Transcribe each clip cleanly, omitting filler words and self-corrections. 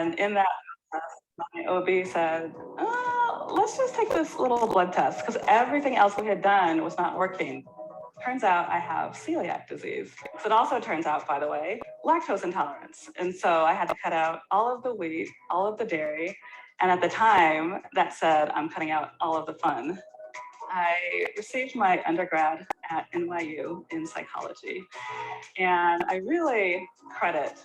And in that process, my OB said, let's just take this little blood test because everything else we had done was not working. Turns out I have celiac disease. So it also turns out, by the way, lactose intolerance. And so I had to cut out all of the wheat, all of the dairy. And at the time, that said, I'm cutting out all of the fun. I received my undergrad at NYU in psychology. And I really credit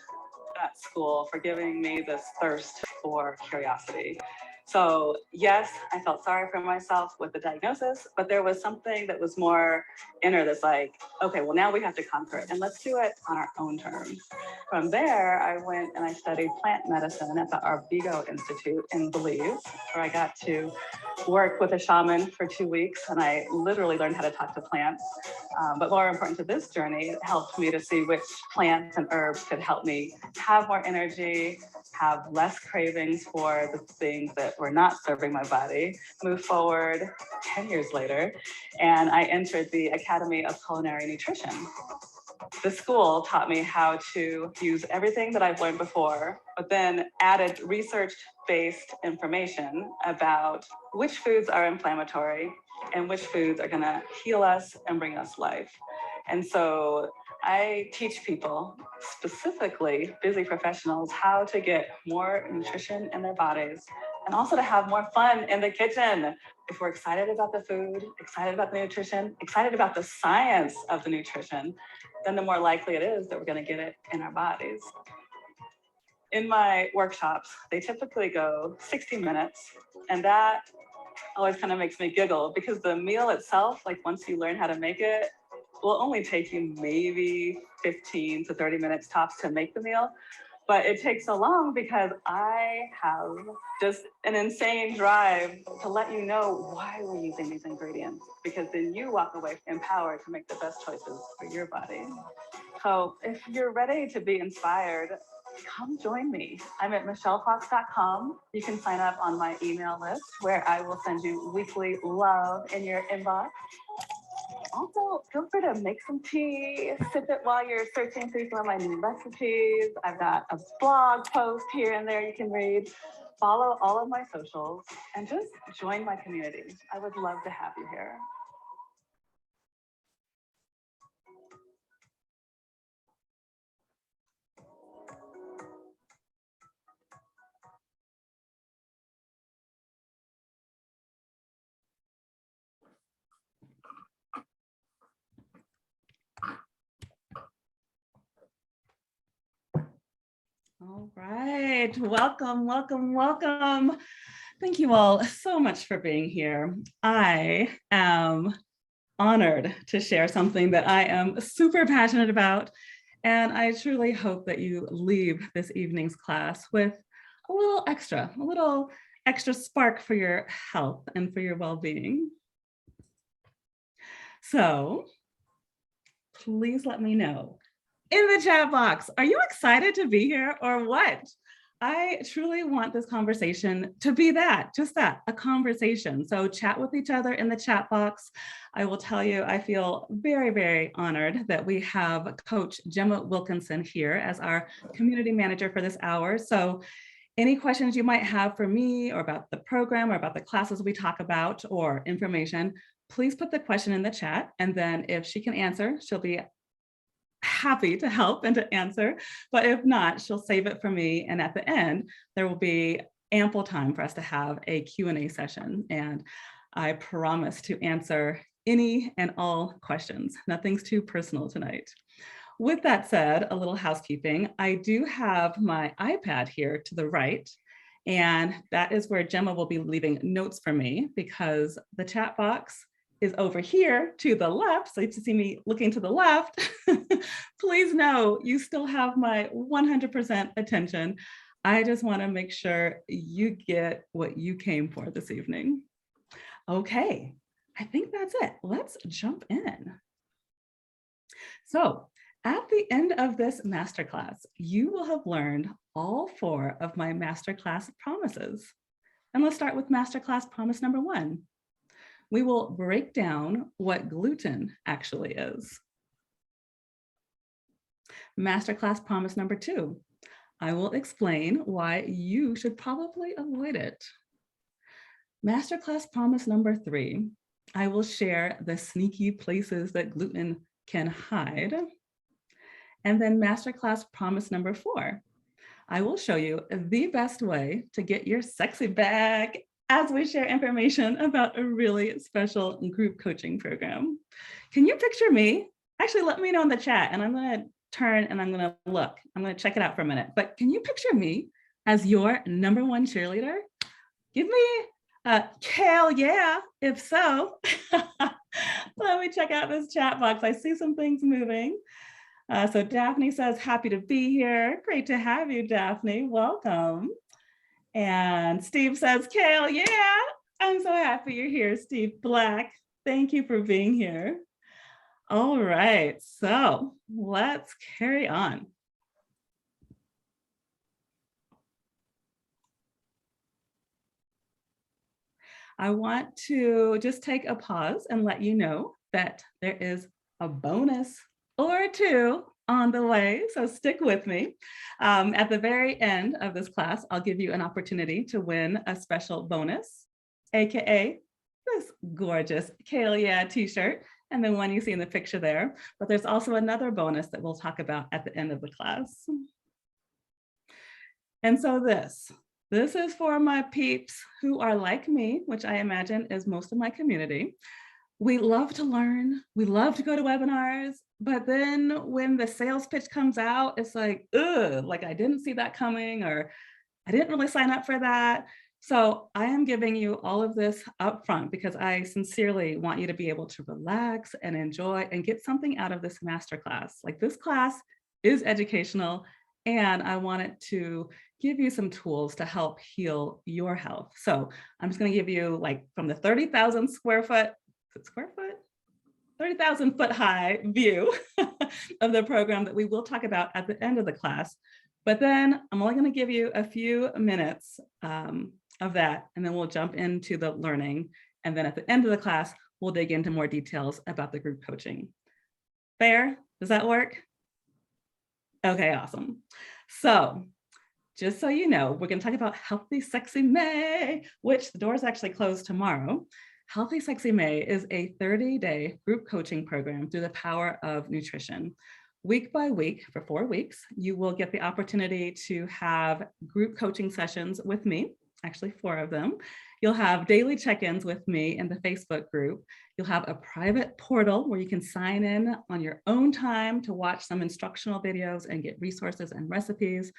that school for giving me this thirst for curiosity. So yes, I felt sorry for myself with the diagnosis, but there was something that was more inner that's like, okay, well now we have to conquer it and let's do it on our own terms. From there, I went and I studied plant medicine at the Arvigo Institute in Belize, where I got to work with a shaman for 2 weeks and I literally learned how to talk to plants. But more important to this journey, it helped me to see which plants and herbs could help me have more energy, have less cravings for the things that were not serving my body, move forward 10 years later, and I entered the Academy of Culinary Nutrition. The school taught me how to use everything that I've learned before, but then added research-based information about which foods are inflammatory and which foods are gonna heal us and bring us life. And so I teach people, specifically busy professionals, how to get more nutrition in their bodies and also to have more fun in the kitchen. If we're excited about the food, excited about the nutrition, excited about the science of the nutrition, then the more likely it is that we're going to get it in our bodies. In my workshops, they typically go 60 minutes, and that always kind of makes me giggle because the meal itself, like once you learn how to make it, will only take you maybe 15 to 30 minutes tops to make the meal. But it takes so long because I have just an insane drive to let you know why we're using these ingredients, because then you walk away empowered to make the best choices for your body. So if you're ready to be inspired, come join me. I'm at michellefox.com. You can sign up on my email list where I will send you weekly love in your inbox. Also, feel free to make some tea, sip it while you're searching through some of my new recipes. I've got a blog post here and there you can read. Follow all of my socials and just join my community. I would love to have you here. All right, welcome, welcome, welcome. Thank you all so much for being here. I am honored to share something that I am super passionate about, and I truly hope that you leave this evening's class with a little extra spark for your health and for your well-being. So please let me know in the chat box, are you excited to be here or what? I truly want this conversation to be just that, a conversation. So chat with each other in the chat box. I will tell you, I feel very, very honored that we have Coach Gemma Wilkinson here as our community manager for this hour. So any questions you might have for me or about the program or about the classes we talk about or information, please put the question in the chat. And then if she can answer, she'll be happy to help and to answer, but if not, she'll save it for me. And at the end, there will be ample time for us to have a Q&A session. And I promise to answer any and all questions. Nothing's too personal tonight. With that said, a little housekeeping. I do have my iPad here to the right, and that is where Gemma will be leaving notes for me because the chat box is over here to the left. So you see me looking to the left. Please know you still have my 100% attention. I just want to make sure you get what you came for this evening. Okay, I think that's it. Let's jump in. So at the end of this masterclass, you will have learned all 4 of my masterclass promises. And let's start with masterclass promise number 1. We will break down what gluten actually is. Masterclass promise number 2. I will explain why you should probably avoid it. Masterclass promise number 3, I will share the sneaky places that gluten can hide. And then masterclass promise number 4, I will show you the best way to get your sexy back as we share information about a really special group coaching program. Can you picture me? Actually, let me know in the chat and I'm going to turn and I'm going to look. I'm going to check it out for a minute. But can you picture me as your number 1 cheerleader? Give me a hell yeah, if so. Let me check out this chat box. I see some things moving. So Daphne says, happy to be here. Great to have you, Daphne. Welcome. And Steve says, Kale, yeah, I'm so happy you're here, Steve Black. Thank you for being here. All right, so let's carry on. I want to just take a pause and let you know that there is a bonus or 2 on the way, so stick with me. At the very end of this class, I'll give you an opportunity to win a special bonus, AKA this gorgeous Kale Yeah t-shirt, and the one you see in the picture there. But there's also another bonus that we'll talk about at the end of the class. And so this is for my peeps who are like me, which I imagine is most of my community. We love to learn, we love to go to webinars, but then when the sales pitch comes out, it's like, ugh, like I didn't see that coming, or I didn't really sign up for that. So I am giving you all of this up front because I sincerely want you to be able to relax and enjoy and get something out of this masterclass. Like this class is educational and I want it to give you some tools to help heal your health. So I'm just going to give you like from the 30,000 square foot, 30,000 foot high view of the program that we will talk about at the end of the class. But then I'm only going to give you a few minutes of that, and then we'll jump into the learning. And then at the end of the class, we'll dig into more details about the group coaching. Fair? Does that work? Okay, awesome. So just so you know, we're going to talk about Healthy Sexy May, which the doors actually close tomorrow. Healthy Sexy May is a 30-day group coaching program through the power of nutrition. Week by week, for 4 weeks, you will get the opportunity to have group coaching sessions with me, actually 4 of them. You'll have daily check-ins with me in the Facebook group. You'll have a private portal where you can sign in on your own time to watch some instructional videos and get resources and recipes.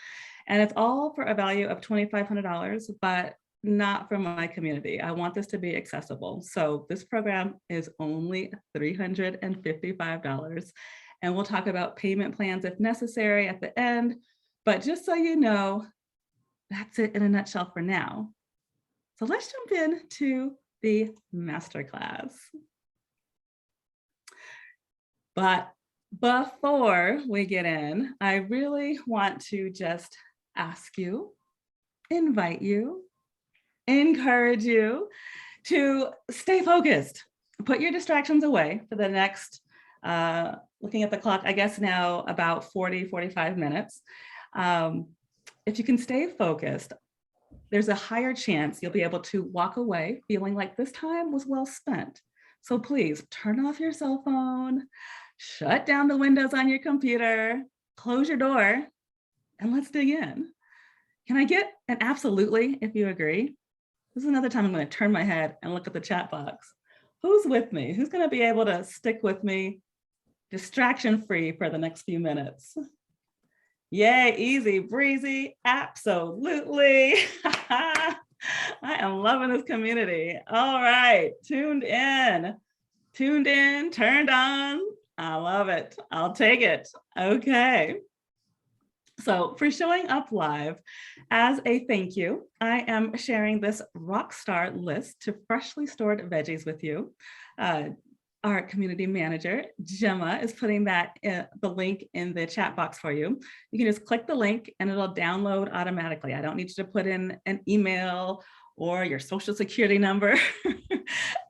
And it's all for a value of $2,500, but not from my community. I want this to be accessible. So this program is only $355. And we'll talk about payment plans if necessary at the end. But just so you know, that's it in a nutshell for now. So let's jump into the masterclass. But before we get in, I really want to just ask you, invite you, encourage you to stay focused. Put your distractions away for the next, looking at the clock, I guess now about 40, 45 minutes. If you can stay focused, there's a higher chance you'll be able to walk away feeling like this time was well spent. So please turn off your cell phone, shut down the windows on your computer, close your door, and let's dig in. Can I get an absolutely if you agree? This is another time I'm going to turn my head and look at the chat box. Who's with me? Who's going to be able to stick with me distraction-free for the next few minutes? Yay, easy breezy, absolutely. I am loving this community. All right, tuned in, turned on. I love it. I'll take it. Okay. So for showing up live, as a thank you, I am sharing this rockstar list to freshly stored veggies with you. Our community manager, Gemma, is putting that the link in the chat box for you. You can just click the link and it'll download automatically. I don't need you to put in an email or your social security number.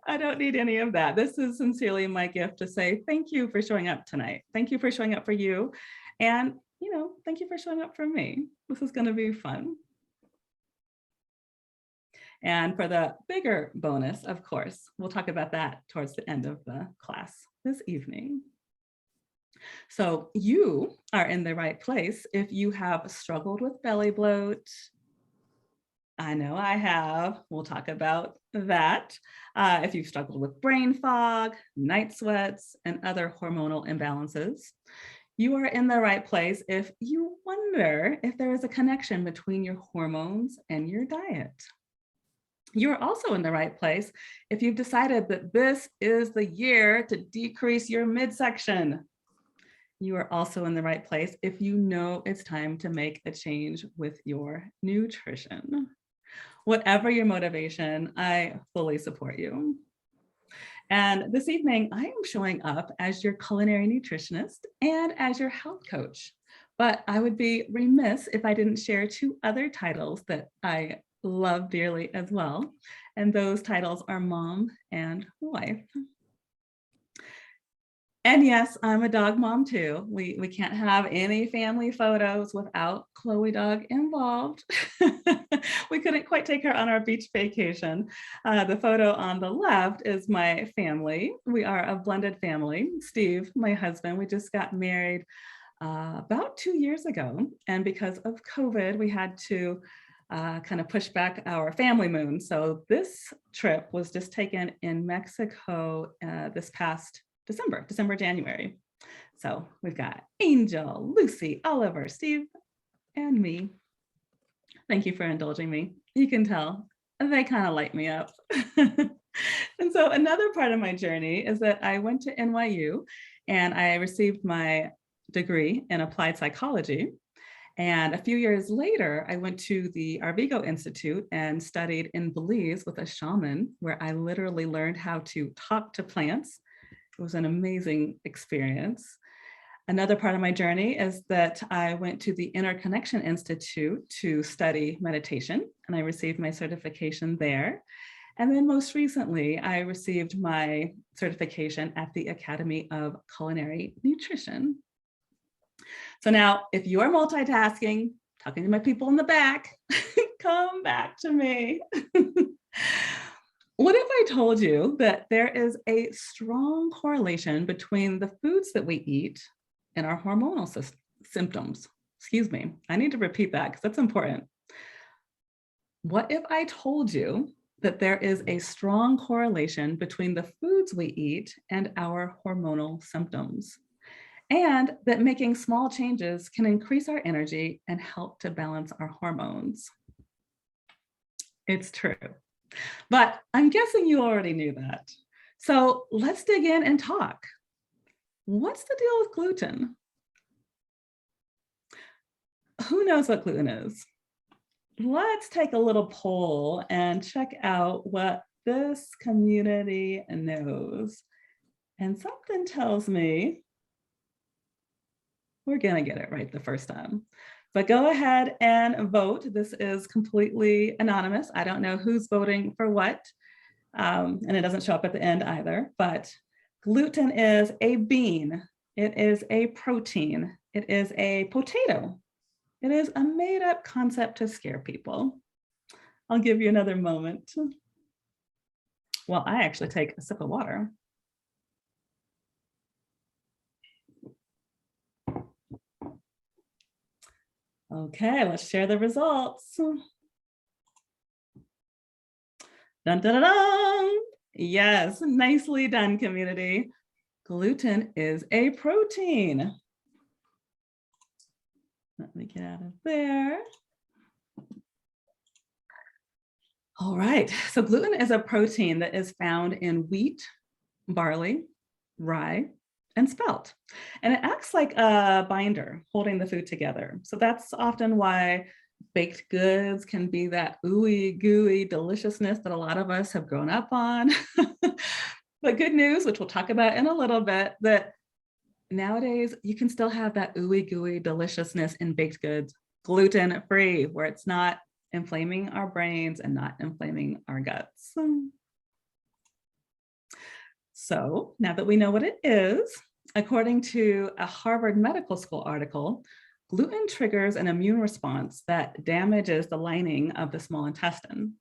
I don't need any of that. This is sincerely my gift to say thank you for showing up tonight. Thank you for showing up for you. And thank you for showing up for me. This is going to be fun. And for the bigger bonus, of course, we'll talk about that towards the end of the class this evening. So you are in the right place if you have struggled with belly bloat. I know I have. We'll talk about that. If you've struggled with brain fog, night sweats, and other hormonal imbalances, you are in the right place if you wonder if there is a connection between your hormones and your diet. You're also in the right place if you've decided that this is the year to decrease your midsection. You are also in the right place if you know it's time to make a change with your nutrition. Whatever your motivation, I fully support you. And this evening, I am showing up as your culinary nutritionist and as your health coach. But I would be remiss if I didn't share two other titles that I love dearly as well. And those titles are mom and wife. And yes, I'm a dog mom too. We can't have any family photos without Chloe dog involved. We couldn't quite take her on our beach vacation. The photo on the left is my family. We are a blended family. Steve, my husband, we just got married about 2 years ago. And because of COVID, we had to kind of push back our family moon. So this trip was just taken in Mexico this past December, January. So we've got Angel, Lucy, Oliver, Steve, and me. Thank you for indulging me. You can tell they kind of light me up. And so another part of my journey is that I went to NYU and I received my degree in applied psychology. And a few years later, I went to the Arvigo Institute and studied in Belize with a shaman, where I literally learned how to talk to plants. It was an amazing experience. Another part of my journey is that I went to the Interconnection Institute to study meditation, and I received my certification there. And then most recently, I received my certification at the Academy of Culinary Nutrition. So now, if you're multitasking, talking to my people in the back, come back to me. What if I told you that there is a strong correlation between the foods that we eat and our hormonal symptoms? Excuse me, I need to repeat that because that's important. What if I told you that there is a strong correlation between the foods we eat and our hormonal symptoms, and that making small changes can increase our energy and help to balance our hormones? It's true. But I'm guessing you already knew that. So let's dig in and talk. What's the deal with gluten? Who knows what gluten is? Let's take a little poll and check out what this community knows. And something tells me we're gonna get it right the first time. But go ahead and vote. This is completely anonymous. I don't know who's voting for what, and it doesn't show up at the end either, but gluten is a bean. It is a protein. It is a potato. It is a made-up concept to scare people. I'll give you another moment. Well, I actually take a sip of water. Okay, let's share the results. Dun, dun, dun, dun. Yes, nicely done, community. Gluten is a protein. Let me get out of there. All right, so gluten is a protein that is found in wheat, barley, rye, and spelt. And it acts like a binder holding the food together. So that's often why baked goods can be that ooey gooey deliciousness that a lot of us have grown up on. But good news, which we'll talk about in a little bit, that nowadays you can still have that ooey gooey deliciousness in baked goods, gluten-free, where it's not inflaming our brains and not inflaming our guts. So now that we know what it is, according to a Harvard Medical School article, Gluten triggers an immune response that damages the lining of the small intestine.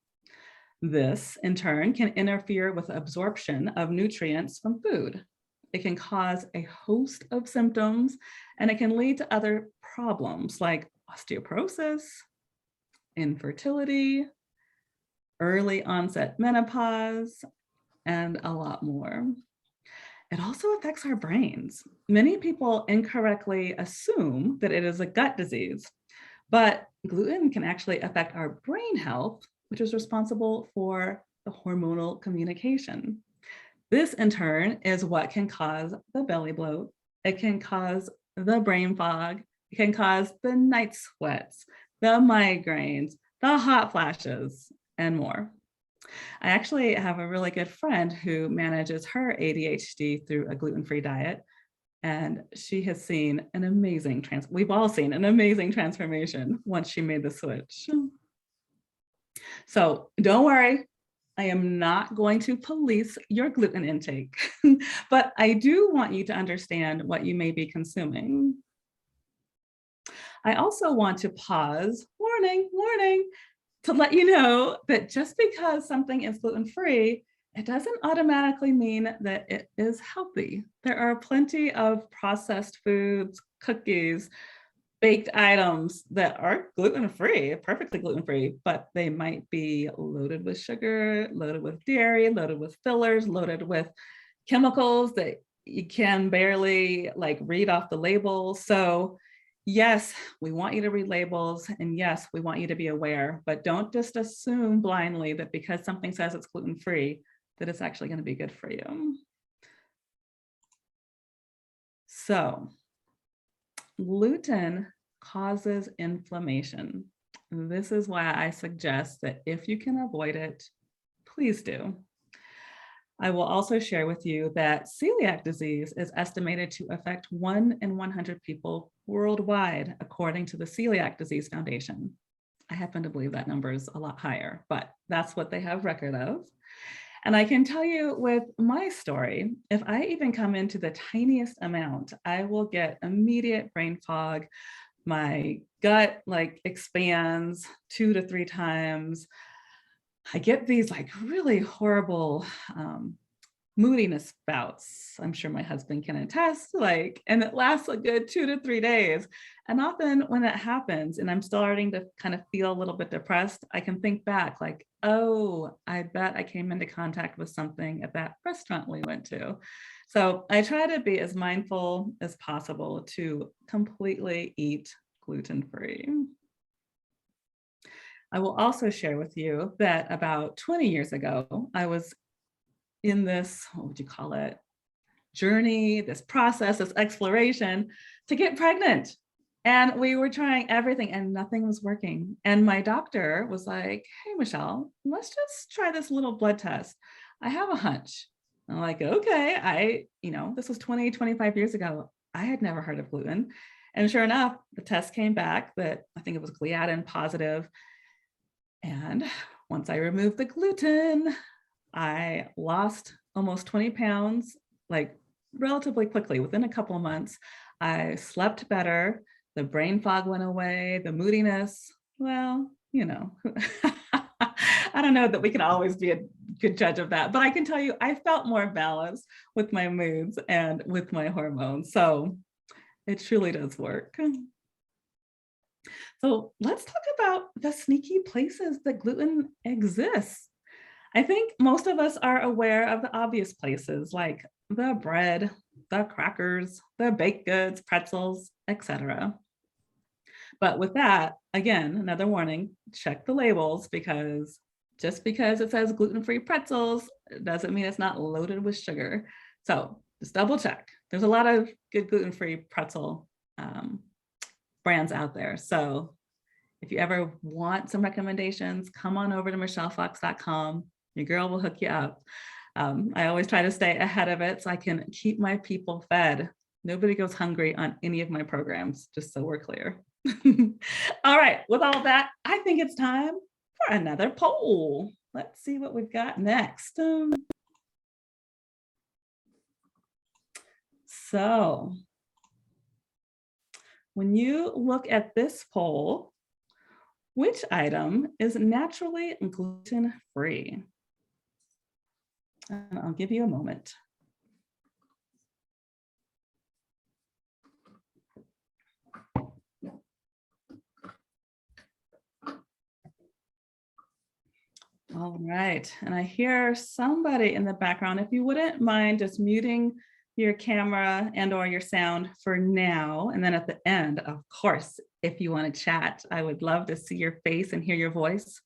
This, in turn, can interfere with absorption of nutrients from food. It can cause a host of symptoms, and it can lead to other problems like osteoporosis, infertility, early onset menopause, and a lot more. It also affects our brains. Many people incorrectly assume that it is a gut disease, but gluten can actually affect our brain health, which is responsible for the hormonal communication. This, in turn, is what can cause the belly bloat. It can cause the brain fog. It can cause the night sweats, the migraines, the hot flashes, and more. I actually have a really good friend who manages her ADHD through a gluten-free diet, and she has seen an amazing we've all seen an amazing transformation once she made the switch. So don't worry, I am not going to police your gluten intake, but I do want you to understand what you may be consuming. I also want to pause, warning, warning, to let you know that just because something is gluten-free, it doesn't automatically mean that it is healthy. There are plenty of processed foods, cookies, baked items that are gluten-free, perfectly gluten-free, but they might be loaded with sugar, loaded with dairy, loaded with fillers, loaded with chemicals that you can barely read off the label. So yes, we want you to read labels, and yes, we want you to be aware, but don't just assume blindly that because something says it's gluten-free, that it's actually going to be good for you. So gluten causes inflammation. This is why I suggest that if you can avoid it, please do. I will also share with you that celiac disease is estimated to affect 1 in 100 people worldwide, according to the Celiac Disease Foundation. I happen to believe that number is a lot higher, but that's what they have record of. And I can tell you with my story, if I even come into the tiniest amount, I will get immediate brain fog. My gut expands 2 to 3 times. I get these really horrible moodiness bouts. I'm sure my husband can attest, and it lasts a good 2 to 3 days. And often when that happens and I'm starting to kind of feel a little bit depressed, I can think back oh, I bet I came into contact with something at that restaurant we went to. So I try to be as mindful as possible to completely eat gluten-free. I will also share with you that about 20 years ago, I was in this, what would you call it, journey, this process, this exploration to get pregnant. And we were trying everything and nothing was working. And my doctor was like, hey, Michelle, let's just try this little blood test. I have a hunch. I'm like, okay, this was 20, 25 years ago. I had never heard of gluten. And sure enough, the test came back that I think it was gliadin positive. And once I removed the gluten, I lost almost 20 pounds, relatively quickly, within a couple of months. I slept better. The brain fog went away, the moodiness, well, I don't know that we can always be a good judge of that, but I can tell you, I felt more balanced with my moods and with my hormones. So it truly does work. So let's talk about the sneaky places that gluten exists. I think most of us are aware of the obvious places like the bread, the crackers, the baked goods, pretzels, etc. But with that, again, another warning, check the labels, because just because it says gluten-free pretzels doesn't mean it's not loaded with sugar. So just double check. There's a lot of good gluten-free pretzel brands out there. So if you ever want some recommendations, come on over to michellefox.com. Your girl will hook you up. I always try to stay ahead of it so I can keep my people fed. Nobody goes hungry on any of my programs, just so we're clear. All right, with all that, I think it's time for another poll. Let's see what we've got next. So when you look at this poll, which item is naturally gluten-free? And I'll give you a moment. All right, and I hear somebody in the background. If you wouldn't mind just muting your camera and or your sound for now, and then at the end, of course, if you want to chat, I would love to see your face and hear your voice,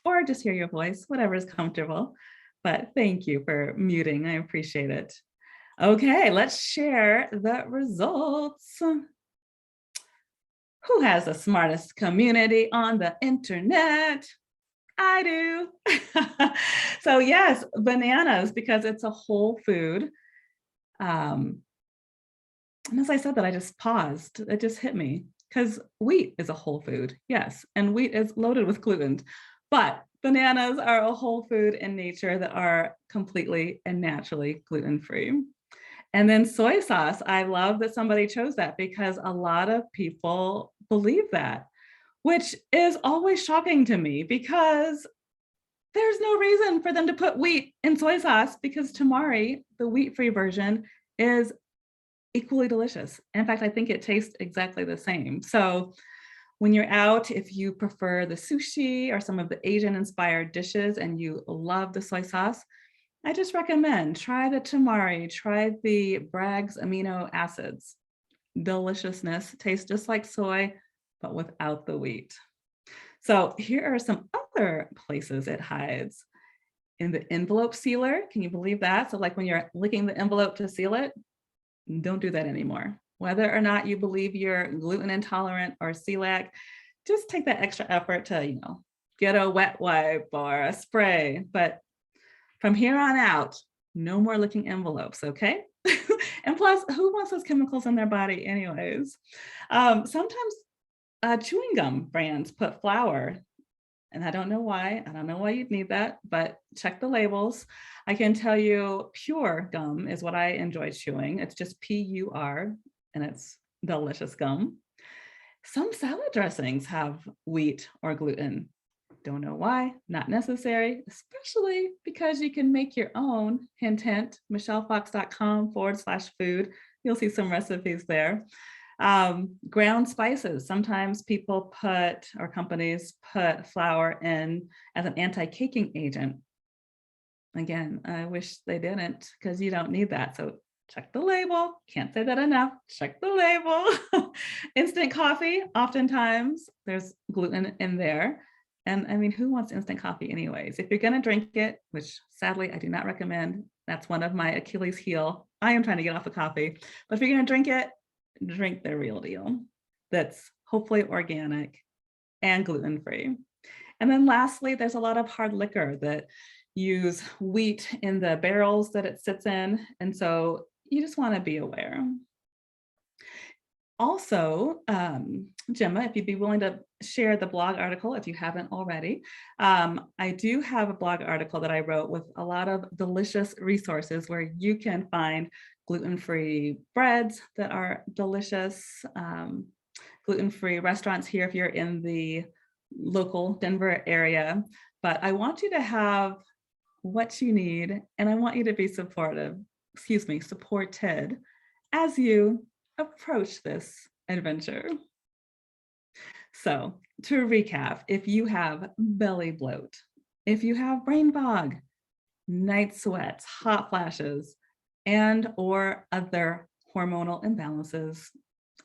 or just hear your voice, whatever is comfortable. But thank you for muting, I appreciate it. Okay, let's share the results. Who has the smartest community on the internet? I do. So yes, bananas, because it's a whole food. And as I said that, I just paused. It just hit me because wheat is a whole food. Yes, and wheat is loaded with gluten, but bananas are a whole food in nature that are completely and naturally gluten-free. And then soy sauce, I love that somebody chose that because a lot of people believe that, which is always shocking to me because there's no reason for them to put wheat in soy sauce because tamari, the wheat-free version, is equally delicious. In fact, I think it tastes exactly the same. So when you're out, if you prefer the sushi or some of the Asian-inspired dishes and you love the soy sauce, I just recommend try the tamari, try the Bragg's amino acids. Deliciousness, tastes just like soy, but without the wheat. So here are some other places it hides. In the envelope sealer, can you believe that? So like when you're licking the envelope to seal it, don't do that anymore. Whether or not you believe you're gluten intolerant or celiac, just take that extra effort to, get a wet wipe or a spray. But from here on out, no more licking envelopes, okay? And plus, who wants those chemicals in their body anyways? Sometimes chewing gum brands put flour, and I don't know why. I don't know why you'd need that, but check the labels. I can tell you pure gum is what I enjoy chewing. It's just P-U-R, and it's delicious gum. Some salad dressings have wheat or gluten. Don't know why, not necessary, especially because you can make your own. Hint, hint, michellefox.com/food. You'll see some recipes there. Ground spices. Sometimes people put, or companies put flour in as an anti-caking agent. Again, I wish they didn't because you don't need that. So check the label. Can't say that enough. Check the label. Instant coffee, oftentimes there's gluten in there. And I mean, who wants instant coffee anyways? If you're going to drink it, which sadly I do not recommend, that's one of my Achilles heel. I am trying to get off of coffee. But if you're going to drink it, drink the real deal. That's hopefully organic and gluten-free. And then lastly, there's a lot of hard liquor that use wheat in the barrels that it sits in. And so you just want to be aware. Also, Gemma, if you'd be willing to share the blog article, if you haven't already, I do have a blog article that I wrote with a lot of delicious resources where you can find gluten-free breads that are delicious, gluten-free restaurants here if you're in the local Denver area. But I want you to have what you need, and I want you to be supported as you approach this adventure. So to recap, if you have belly bloat, if you have brain fog, night sweats, hot flashes, and or other hormonal imbalances,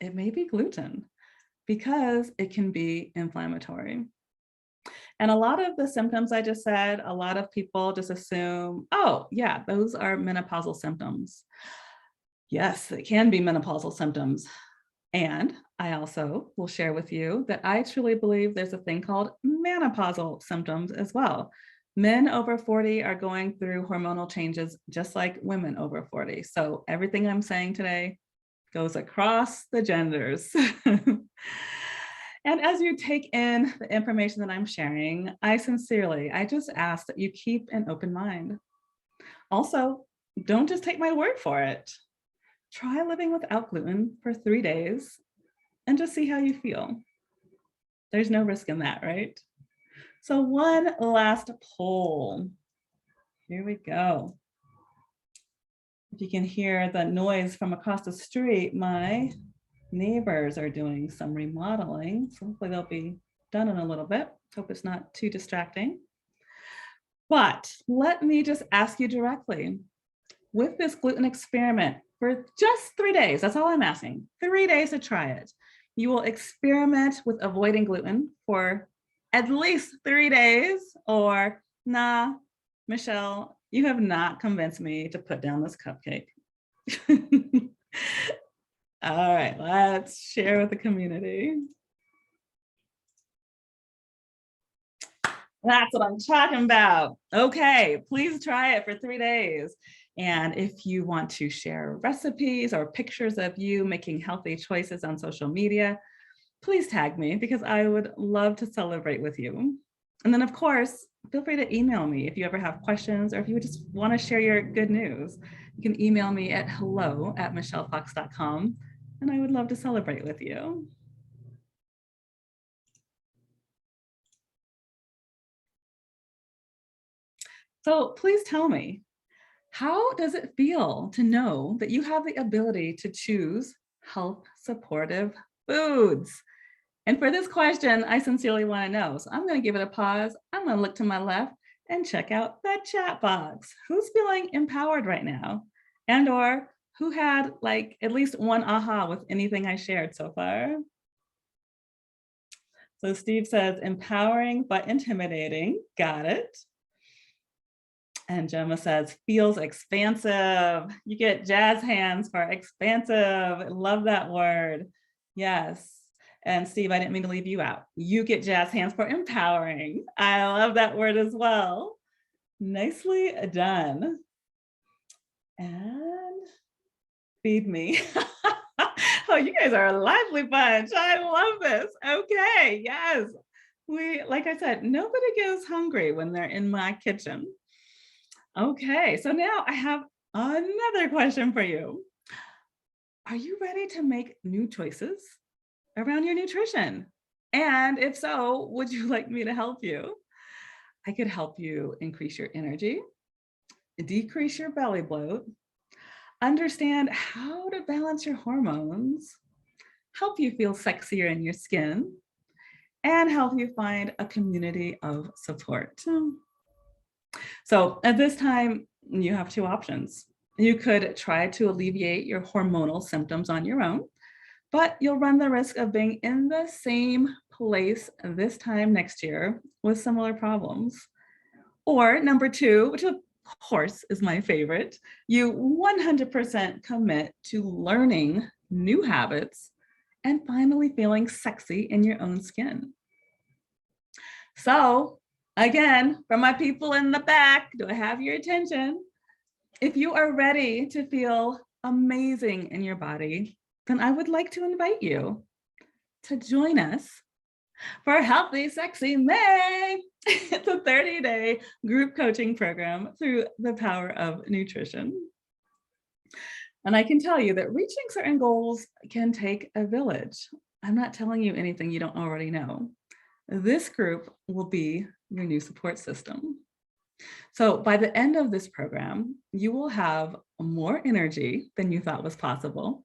it may be gluten because it can be inflammatory. And a lot of the symptoms I just said, a lot of people just assume, oh yeah, those are menopausal symptoms. Yes, it can be menopausal symptoms. And I also will share with you that I truly believe there's a thing called menopausal symptoms as well. Men over 40 are going through hormonal changes just like women over 40. So everything I'm saying today goes across the genders. And as you take in the information that I'm sharing, I just ask that you keep an open mind. Also, don't just take my word for it. Try living without gluten for 3 days and just see how you feel. There's no risk in that, right? So one last poll. Here we go. If you can hear the noise from across the street, my neighbors are doing some remodeling. So hopefully they'll be done in a little bit. Hope it's not too distracting. But let me just ask you directly, with this gluten experiment for just 3 days, that's all I'm asking, 3 days to try it. You will experiment with avoiding gluten for at least 3 days, or nah, Michelle, you have not convinced me to put down this cupcake. All right, let's share with the community. That's what I'm talking about. Okay, please try it for 3 days. And if you want to share recipes or pictures of you making healthy choices on social media, please tag me because I would love to celebrate with you. And then of course, feel free to email me if you ever have questions or if you just want to share your good news. You can email me at hello@michellefox.com and I would love to celebrate with you. So please tell me, how does it feel to know that you have the ability to choose health supportive foods? And for this question, I sincerely want to know. So I'm going to give it a pause. I'm going to look to my left and check out the chat box. Who's feeling empowered right now? And or who had like at least one aha with anything I shared so far? So Steve says, empowering but intimidating. Got it. And Gemma says, feels expansive. You get jazz hands for expansive. Love that word. Yes. And Steve, I didn't mean to leave you out. You get jazz hands for empowering. I love that word as well. Nicely done. And feed me. Oh, you guys are a lively bunch. I love this. Okay, yes. Like I said, nobody goes hungry when they're in my kitchen. Okay, so now I have another question for you. Are you ready to make new choices around your nutrition? And if so, would you like me to help you? I could help you increase your energy, decrease your belly bloat, understand how to balance your hormones, help you feel sexier in your skin, and help you find a community of support. So at this time, you have two options. You could try to alleviate your hormonal symptoms on your own, but you'll run the risk of being in the same place this time next year with similar problems. Or number two, which of course is my favorite, you 100% commit to learning new habits and finally feeling sexy in your own skin. So again, for my people in the back, do I have your attention? If you are ready to feel amazing in your body, then I would like to invite you to join us for Healthy Sexy May. It's a 30-day group coaching program through the power of nutrition. And I can tell you that reaching certain goals can take a village. I'm not telling you anything you don't already know. This group will be your new support system. So by the end of this program, you will have more energy than you thought was possible,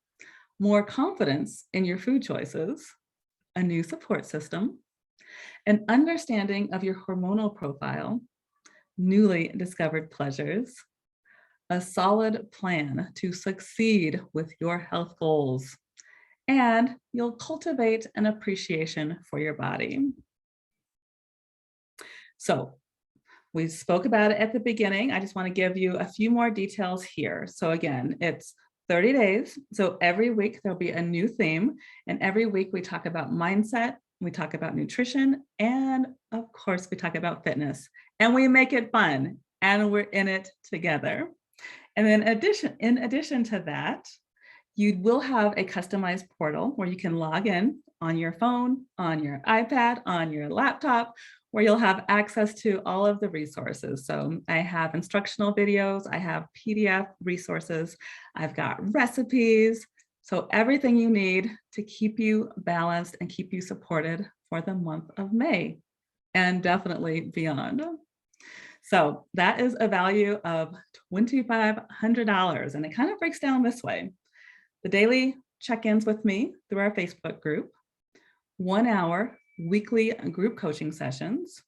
more confidence in your food choices, a new support system, an understanding of your hormonal profile, newly discovered pleasures, a solid plan to succeed with your health goals, and you'll cultivate an appreciation for your body. So we spoke about it at the beginning. I just want to give you a few more details here. So again, it's 30 days. So every week there'll be a new theme. And every week we talk about mindset, we talk about nutrition, and of course we talk about fitness. And we make it fun and we're in it together. And then in addition to that, you will have a customized portal where you can log in on your phone, on your iPad, on your laptop, where you'll have access to all of the resources. So I have instructional videos, I have PDF resources, I've got recipes, So everything you need to keep you balanced and keep you supported for the month of May and definitely beyond. So that is a value of $2,500. And it kind of breaks down this way. The daily check-ins with me through our Facebook group, 1 hour weekly group coaching sessions,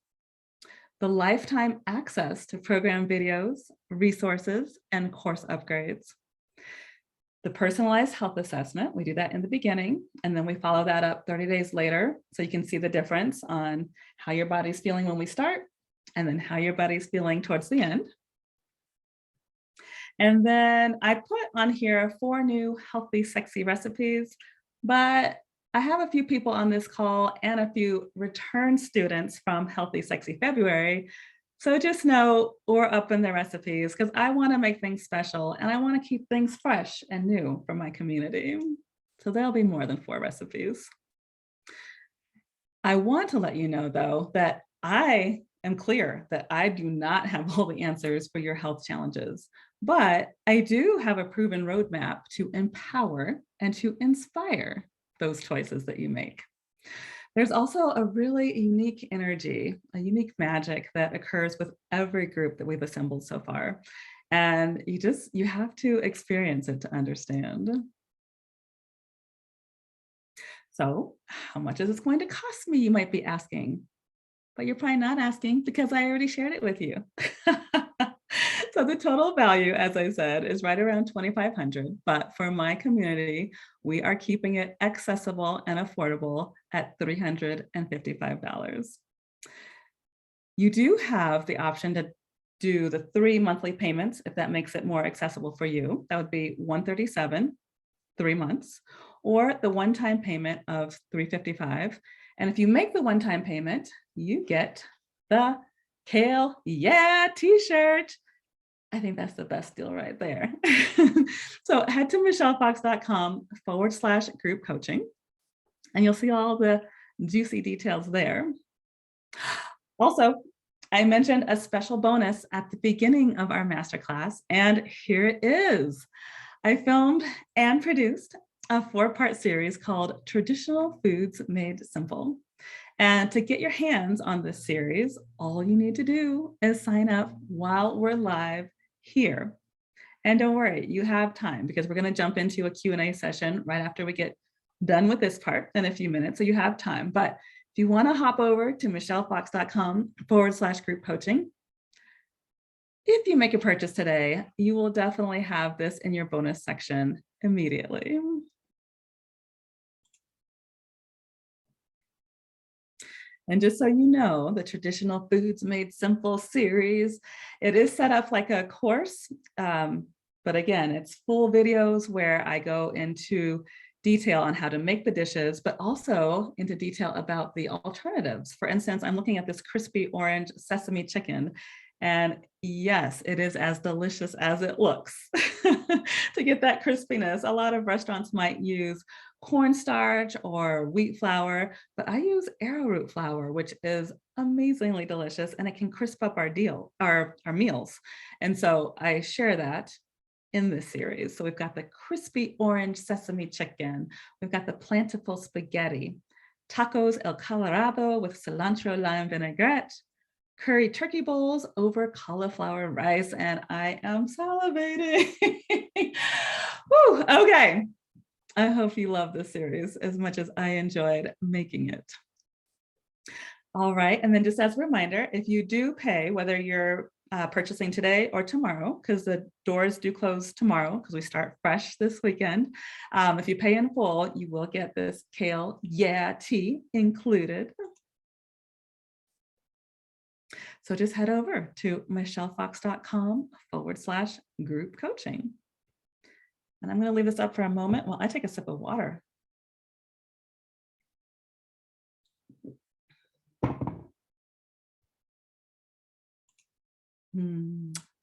the lifetime access to program videos, resources, and course upgrades, the personalized health assessment. We do that in the beginning, and then we follow that up 30 days later. So you can see the difference on how your body's feeling when we start, and then how your body's feeling towards the end. And then I put on here 4 new healthy, sexy recipes, but I have a few people on this call and a few return students from Healthy Sexy February. So just know we're up in the recipes because I want to make things special and I want to keep things fresh and new for my community. So there'll be more than 4 recipes. I want to let you know, though, that I am clear that I do not have all the answers for your health challenges, but I do have a proven roadmap to empower and to inspire those choices that you make. There's also a really unique energy, a unique magic that occurs with every group that we've assembled so far. And you have to experience it to understand. So how much is this going to cost me, you might be asking? But you're probably not asking because I already shared it with you. So the total value, as I said, is right around $2,500. But for my community, we are keeping it accessible and affordable at $355. You do have the option to do the 3 monthly payments if that makes it more accessible for you. That would be $137, 3 months, or the one-time payment of $355. And if you make the one-time payment, you get the Kale Yeah t-shirt. I think that's the best deal right there. So head to michellefox.com/group coaching, and you'll see all the juicy details there. Also, I mentioned a special bonus at the beginning of our masterclass, and here it is. I filmed and produced a 4-part series called Traditional Foods Made Simple. And to get your hands on this series, all you need to do is sign up while we're live here. And don't worry, you have time because we're going to jump into a Q&A session right after we get done with this part in a few minutes. So you have time. But if you want to hop over to michellefox.com/group coaching, if you make a purchase today, you will definitely have this in your bonus section immediately. And just so you know, the Traditional Foods Made Simple series, it is set up like a course, but again, it's full videos where I go into detail on how to make the dishes, but also into detail about the alternatives. For instance, I'm looking at this crispy orange sesame chicken, and yes, it is as delicious as it looks. To get that crispiness, a lot of restaurants might use cornstarch or wheat flour, but I use arrowroot flour, which is amazingly delicious, and it can crisp up our meals. And so I share that in this series. So we've got the crispy orange sesame chicken, we've got the plentiful spaghetti, tacos el colorado with cilantro lime vinaigrette, curry turkey bowls over cauliflower rice, and I am salivating. Whew, okay. I hope you love this series as much as I enjoyed making it. All right, and then just as a reminder, if you do pay, whether you're purchasing today or tomorrow, because the doors do close tomorrow because we start fresh this weekend. If you pay in full, you will get this Kale Yeah tea included. So just head over to michellefox.com/group coaching. And I'm going to leave this up for a moment while I take a sip of water.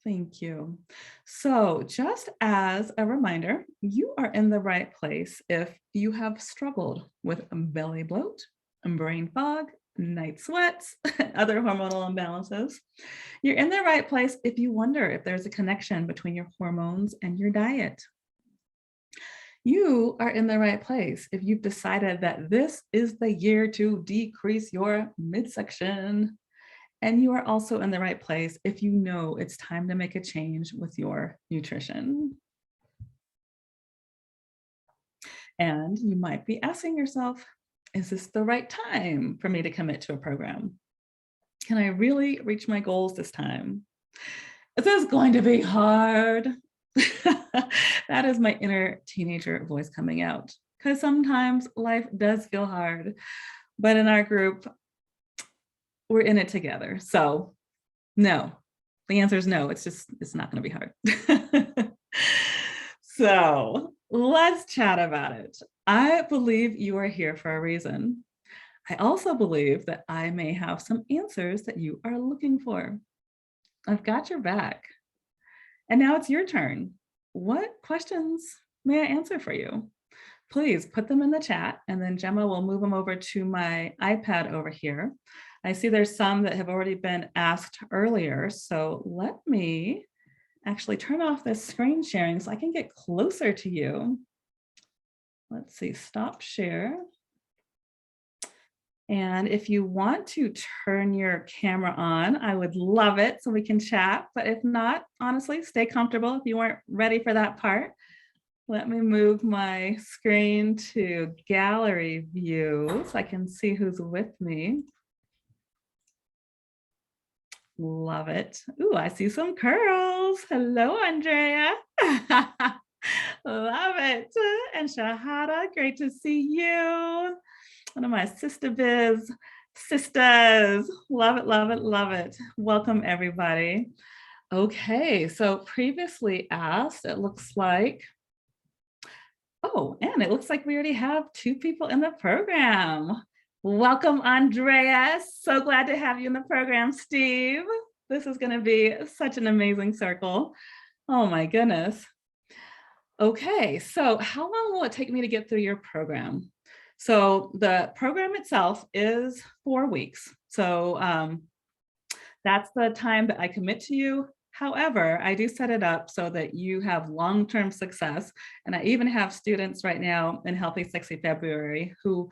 Thank you. So just as a reminder, you are in the right place if you have struggled with belly bloat, brain fog, night sweats, other hormonal imbalances. You're in the right place if you wonder if there's a connection between your hormones and your diet. You are in the right place if you've decided that this is the year to decrease your midsection. And you are also in the right place if you know it's time to make a change with your nutrition. And you might be asking yourself, is this the right time for me to commit to a program? Can I really reach my goals this time? Is this going to be hard? That is my inner teenager voice coming out, because sometimes life does feel hard, but in our group, we're in it together. So no, the answer is no. It's not going to be hard. So let's chat about it. I believe you are here for a reason. I also believe that I may have some answers that you are looking for. I've got your back. And now it's your turn. What questions may I answer for you? Please put them in the chat, and then Gemma will move them over to my iPad over here. I see there's some that have already been asked earlier, so let me actually turn off this screen sharing so I can get closer to you. Let's see, stop share. And if you want to turn your camera on, I would love it so we can chat. But if not, honestly, stay comfortable if you weren't ready for that part. Let me move my screen to gallery view so I can see who's with me. Love it. Ooh, I see some curls. Hello, Andrea. Love it. And Shahada, great to see you. One of my sister biz sisters. Love it, love it, love it. Welcome, everybody. Okay, so previously asked, it looks like, oh, and it looks like we already have 2 people in the program. Welcome, Andrea. So glad to have you in the program, Steve. This is going to be such an amazing circle. Oh my goodness. Okay, so how long will it take me to get through your program? So the program itself is 4 weeks. So that's the time that I commit to you. However, I do set it up so that you have long-term success. And I even have students right now in Healthy Sexy February who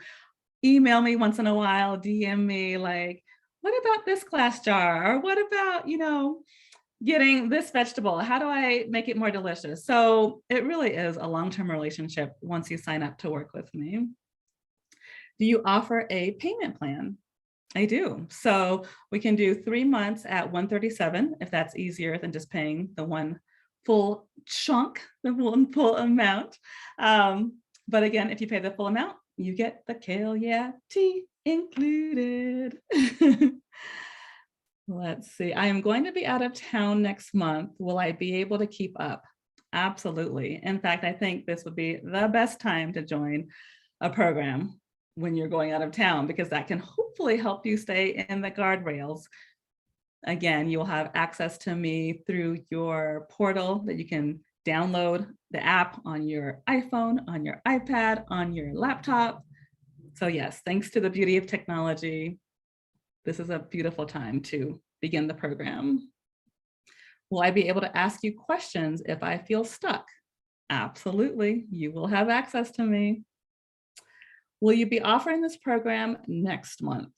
email me once in a while, DM me like, what about this glass jar? Or what about, getting this vegetable? How do I make it more delicious? So it really is a long-term relationship once you sign up to work with me. Do you offer a payment plan? I do. So we can do 3 months at $137 if that's easier than just paying the one full chunk, the one full amount. But again, if you pay the full amount, you get the kale, yeah, tea included. Let's see. I am going to be out of town next month. Will I be able to keep up? Absolutely. In fact, I think this would be the best time to join a program when you're going out of town, because that can hopefully help you stay in the guardrails. Again, you'll have access to me through your portal that you can download the app on your iPhone, on your iPad, on your laptop. So yes, thanks to the beauty of technology, this is a beautiful time to begin the program. Will I be able to ask you questions if I feel stuck? Absolutely, you will have access to me. Will you be offering this program next month?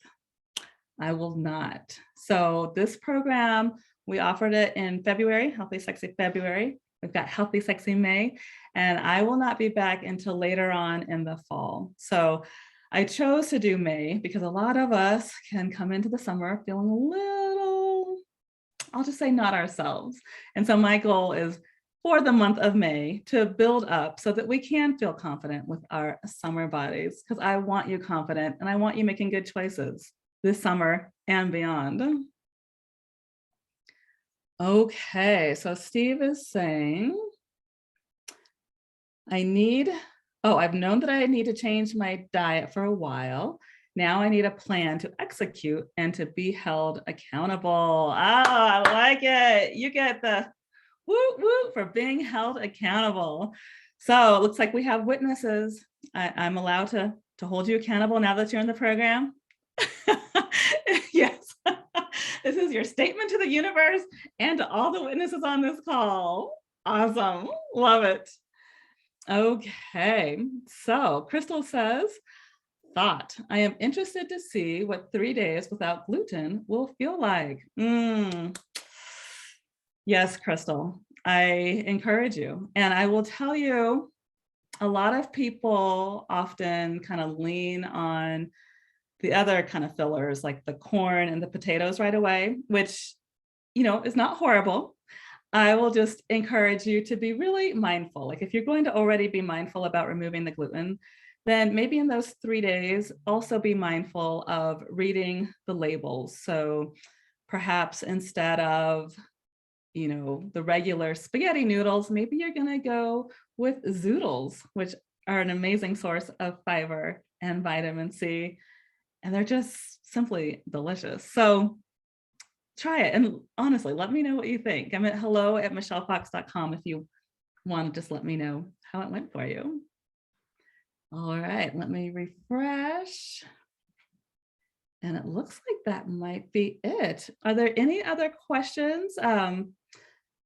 I will not. So this program, we offered it in February, Healthy Sexy February. We've got Healthy Sexy May, and I will not be back until later on in the fall. So I chose to do May because a lot of us can come into the summer feeling a little, I'll just say not ourselves. And so my goal is for the month of May to build up so that we can feel confident with our summer bodies, because I want you confident and I want you making good choices this summer and beyond. Okay, so Steve is saying, I've known that I need to change my diet for a while. Now I need a plan to execute and to be held accountable. Oh, I like it. You get the woo woo for being held accountable. So it looks like we have witnesses. I'm allowed to hold you accountable now that you're in the program. Yes, this is your statement to the universe and to all the witnesses on this call. Awesome, love it. Okay, so Crystal says, thought, I am interested to see what 3 days without gluten will feel like. Yes, Crystal, I encourage you. And I will tell you, a lot of people often kind of lean on the other kind of fillers like the corn and the potatoes right away, which, is not horrible. I will just encourage you to be really mindful. Like if you're going to already be mindful about removing the gluten, then maybe in those 3 days, also be mindful of reading the labels. So perhaps instead of, the regular spaghetti noodles, maybe you're going to go with zoodles, which are an amazing source of fiber and vitamin C. And they're just simply delicious. So try it. And honestly, let me know what you think. I'm at hello@michellefox.com if you want to just let me know how it went for you. All right, let me refresh. And it looks like that might be it. Are there any other questions?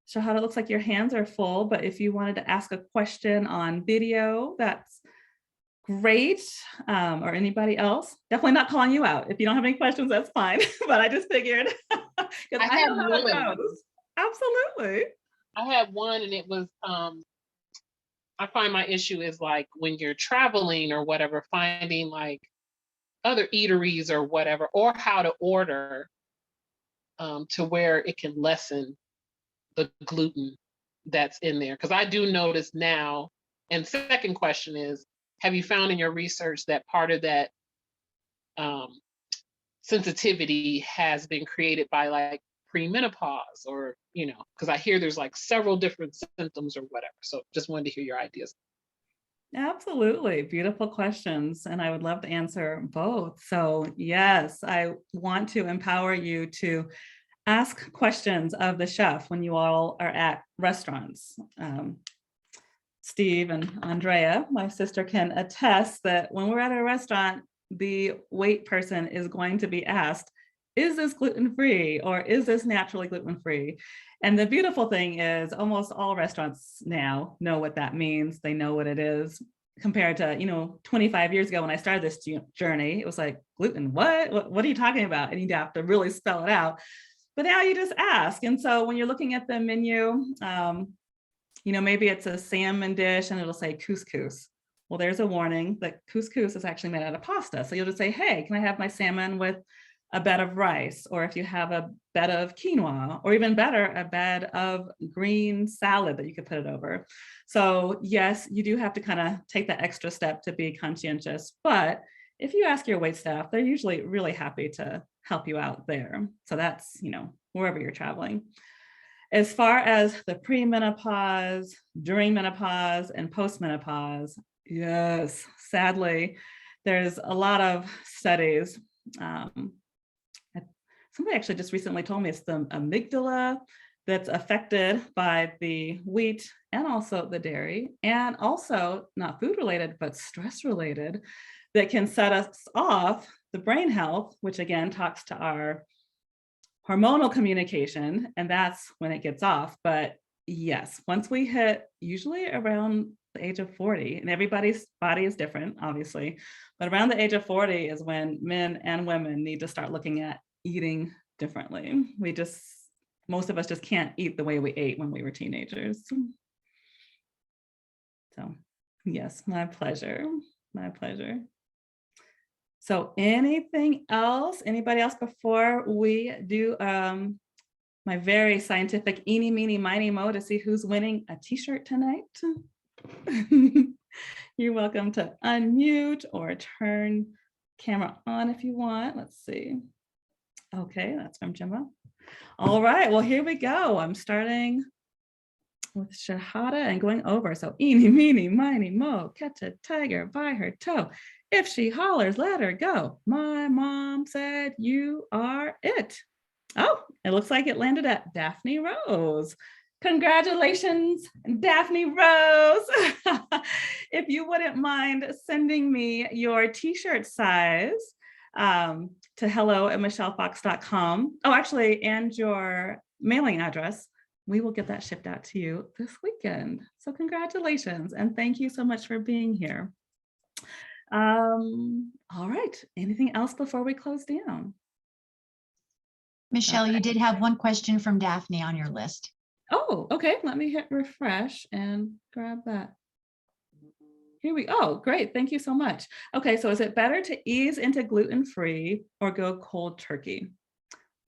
Shahada, it looks like your hands are full, but if you wanted to ask a question on video, that's great. Or anybody else, definitely not calling you out. If you don't have any questions, that's fine. But I just figured, because I know how it goes. Absolutely. I had one, and it was, I find my issue is like when you're traveling or whatever, finding like other eateries or whatever, or how to order to where it can lessen the gluten that's in there. Because I do notice now, and second question is, have you found in your research that part of that sensitivity has been created by like premenopause, or, because I hear there's like several different symptoms or whatever. So just wanted to hear your ideas. Absolutely. Beautiful questions. And I would love to answer both. So yes, I want to empower you to ask questions of the chef when you all are at restaurants. Steve and Andrea, my sister, can attest that when we're at a restaurant, the wait person is going to be asked, is this gluten-free or is this naturally gluten-free? And the beautiful thing is almost all restaurants now know what that means. They know what it is, compared to, 25 years ago when I started this journey. It was like, gluten, what are you talking about? And you'd have to really spell it out. But now you just ask. And so when you're looking at the menu, maybe it's a salmon dish and it'll say couscous. Well, there's a warning that couscous is actually made out of pasta. So you'll just say, hey, can I have my salmon with a bed of rice? Or if you have a bed of quinoa, or even better, a bed of green salad that you could put it over. So yes, you do have to kind of take that extra step to be conscientious. But if you ask your wait staff, they're usually really happy to help you out there. So that's, wherever you're traveling. As far as the premenopause, during menopause, and postmenopause, yes, sadly, there's a lot of studies. Somebody actually just recently told me it's the amygdala that's affected by the wheat and also the dairy, and also not food related, but stress related, that can set us off the brain health, which again talks to our hormonal communication, and that's when it gets off. But yes, once we hit usually around the age of 40, and everybody's body is different, obviously, but around the age of 40 is when men and women need to start looking at eating differently. Most of us just can't eat the way we ate when we were teenagers. So yes, my pleasure. My pleasure. So anything else? Anybody else before we do my very scientific eeny, meeny, miny, mo to see who's winning a t-shirt tonight? You're welcome to unmute or turn camera on if you want. Let's see. Okay, that's from Gemma. All right, well, here we go. I'm starting with Shahada and going over. So eeny, meeny, miny, mo, catch a tiger by her toe. If she hollers, let her go. My mom said you are it. Oh, it looks like it landed at Daphne Rose. Congratulations, Daphne Rose. If you wouldn't mind sending me your t-shirt size to hello@michellefox.com. Oh, actually, and your mailing address. we will get that shipped out to you this weekend. So congratulations, and thank you so much for being here. All right, anything else before we close down? Michelle, you did have one question from Daphne on your list. Oh, okay, let me hit refresh and grab that. Here we go. Oh, great, thank you so much. Okay, so is it better to ease into gluten-free or go cold turkey?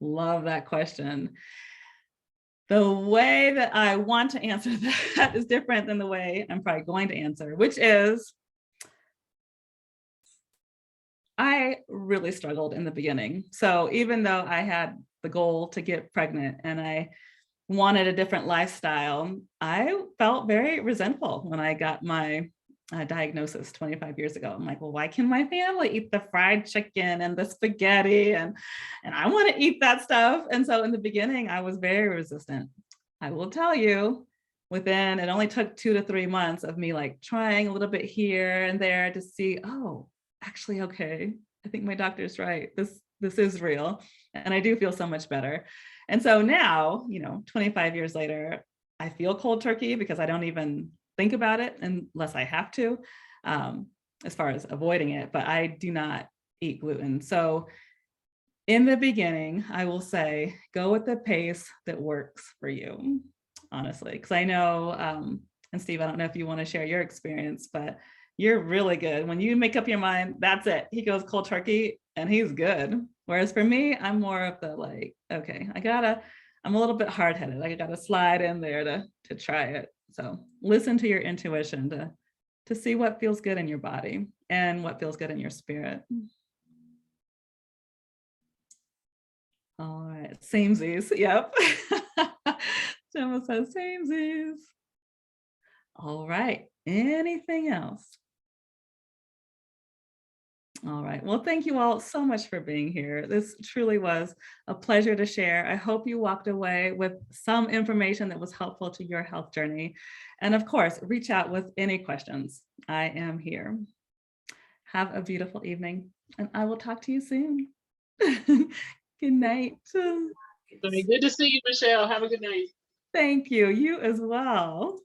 Love that question. The way that I want to answer that is different than the way I'm probably going to answer, which is I really struggled in the beginning. So even though I had the goal to get pregnant and I wanted a different lifestyle, I felt very resentful when I got my diagnosis 25 years ago. I'm like, well, why can my family eat the fried chicken and the spaghetti and I want to eat that stuff? And so in the beginning, I was very resistant. I will tell you, within, it only took 2 to 3 months of me like trying a little bit here and there to see, oh, actually, okay, I think my doctor's right. This is real. And I do feel so much better. And so now, 25 years later, I feel cold turkey because I don't even think about it unless I have to, as far as avoiding it, but I do not eat gluten. So in the beginning, I will say, go with the pace that works for you, honestly, because I know, and Steve, I don't know if you want to share your experience, but you're really good. When you make up your mind, that's it. He goes cold turkey and he's good. Whereas for me, I'm more of the like, okay, I'm a little bit hard-headed. I gotta slide in there to try it. So listen to your intuition to see what feels good in your body and what feels good in your spirit. All right, samesies, yep. Gemma says samesies. All right, anything else? All right, well, thank you all so much for being here. This truly was a pleasure to share. I hope you walked away with some information that was helpful to your health journey. And of course, reach out with any questions. I am here. Have a beautiful evening, and I will talk to you soon. Good night. Good to see you, Michelle. Have a good night. Thank you. You as well.